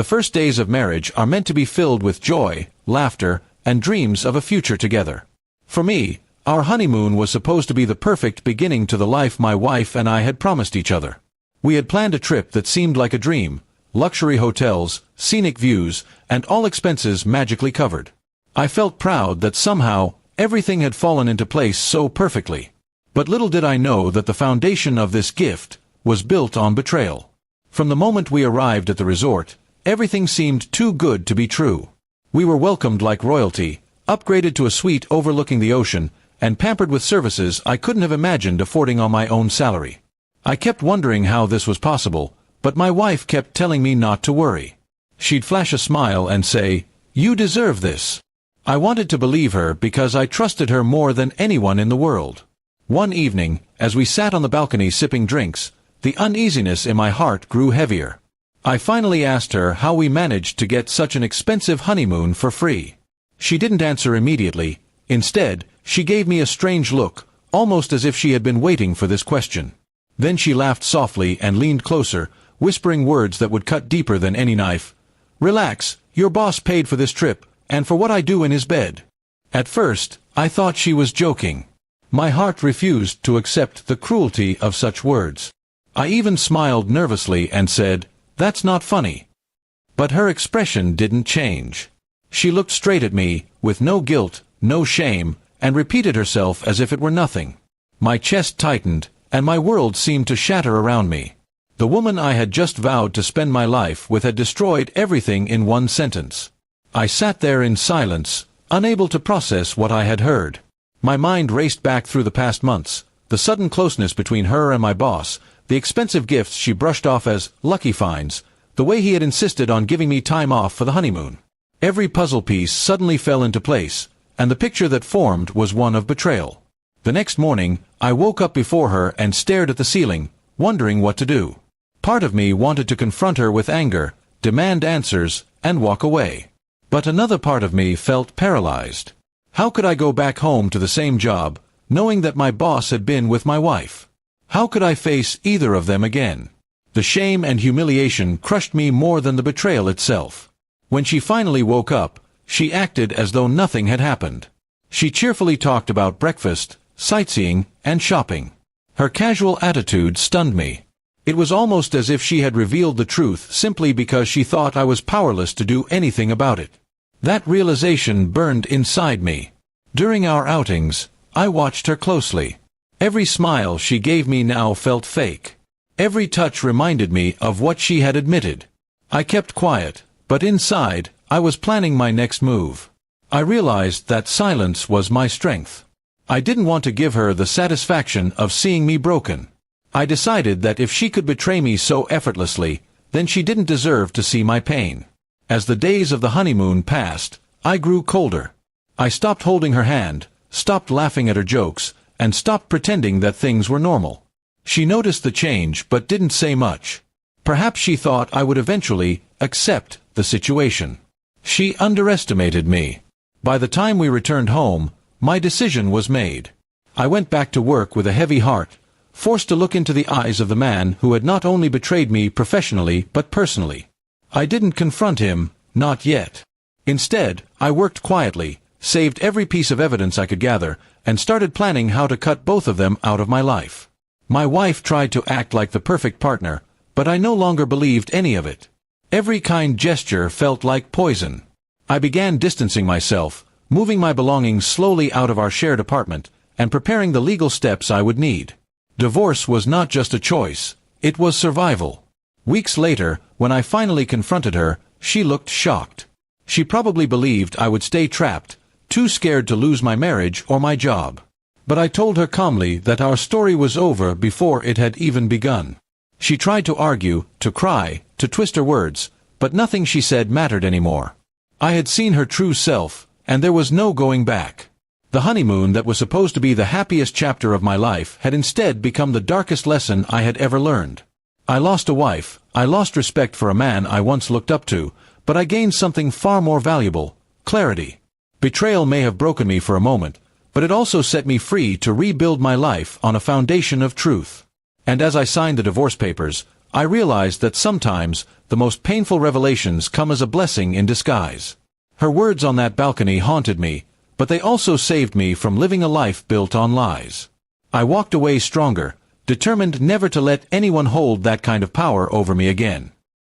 The first days of marriage are meant to be filled with joy, laughter, and dreams of a future together. For me, our honeymoon was supposed to be the perfect beginning to the life my wife and I had promised each other. We had planned a trip that seemed like a dream, luxury hotels, scenic views, and all expenses magically covered. I felt proud that somehow, everything had fallen into place so perfectly. But little did I know that the foundation of this gift was built on betrayal. From the moment we arrived at the resort, everything seemed too good to be true. We were welcomed like royalty, upgraded to a suite overlooking the ocean, and pampered with services I couldn't have imagined affording on my own salary. I kept wondering how this was possible, but my wife kept telling me not to worry. She'd flash a smile and say, "You deserve this." I wanted to believe her because I trusted her more than anyone in the world. One evening, as we sat on the balcony sipping drinks, the uneasiness in my heart grew heavier. I finally asked her how we managed to get such an expensive honeymoon for free. She didn't answer immediately. Instead, she gave me a strange look, almost as if she had been waiting for this question. Then she laughed softly and leaned closer, whispering words that would cut deeper than any knife. "Relax, your boss paid for this trip, and for what I do in his bed." At first, I thought she was joking. My heart refused to accept the cruelty of such words. I even smiled nervously and said, "That's not funny." But her expression didn't change. She looked straight at me, with no guilt, no shame, and repeated herself as if it were nothing. My chest tightened, and my world seemed to shatter around me. The woman I had just vowed to spend my life with had destroyed everything in one sentence. I sat there in silence, unable to process what I had heard. My mind raced back through the past months, the sudden closeness between her and my boss, the expensive gifts she brushed off as lucky finds, the way he had insisted on giving me time off for the honeymoon. Every puzzle piece suddenly fell into place, and the picture that formed was one of betrayal. The next morning, I woke up before her and stared at the ceiling, wondering what to do. Part of me wanted to confront her with anger, demand answers, and walk away. But another part of me felt paralyzed. How could I go back home to the same job, knowing that my boss had been with my wife? How could I face either of them again? The shame and humiliation crushed me more than the betrayal itself. When she finally woke up, she acted as though nothing had happened. She cheerfully talked about breakfast, sightseeing, and shopping. Her casual attitude stunned me. It was almost as if she had revealed the truth simply because she thought I was powerless to do anything about it. That realization burned inside me. During our outings, I watched her closely. Every smile she gave me now felt fake. Every touch reminded me of what she had admitted. I kept quiet, but inside, I was planning my next move. I realized that silence was my strength. I didn't want to give her the satisfaction of seeing me broken. I decided that if she could betray me so effortlessly, then she didn't deserve to see my pain. As the days of the honeymoon passed, I grew colder. I stopped holding her hand, stopped laughing at her jokes, and stopped pretending that things were normal. She noticed the change but didn't say much. Perhaps she thought I would eventually accept the situation. She underestimated me. By the time we returned home, my decision was made. I went back to work with a heavy heart, forced to look into the eyes of the man who had not only betrayed me professionally but personally. I didn't confront him, not yet. Instead, I worked quietly, saved every piece of evidence I could gather, and started planning how to cut both of them out of my life. My wife tried to act like the perfect partner, but I no longer believed any of it. Every kind gesture felt like poison. I began distancing myself, moving my belongings slowly out of our shared apartment, and preparing the legal steps I would need. Divorce was not just a choice, it was survival. Weeks later, when I finally confronted her, she looked shocked. She probably believed I would stay trapped, too scared to lose my marriage or my job. But I told her calmly that our story was over before it had even begun. She tried to argue, to cry, to twist her words, but nothing she said mattered anymore. I had seen her true self, and there was no going back. The honeymoon that was supposed to be the happiest chapter of my life had instead become the darkest lesson I had ever learned. I lost a wife, I lost respect for a man I once looked up to, but I gained something far more valuable: clarity. Betrayal may have broken me for a moment, but it also set me free to rebuild my life on a foundation of truth. And as I signed the divorce papers, I realized that sometimes the most painful revelations come as a blessing in disguise. Her words on that balcony haunted me, but they also saved me from living a life built on lies. I walked away stronger, determined never to let anyone hold that kind of power over me again.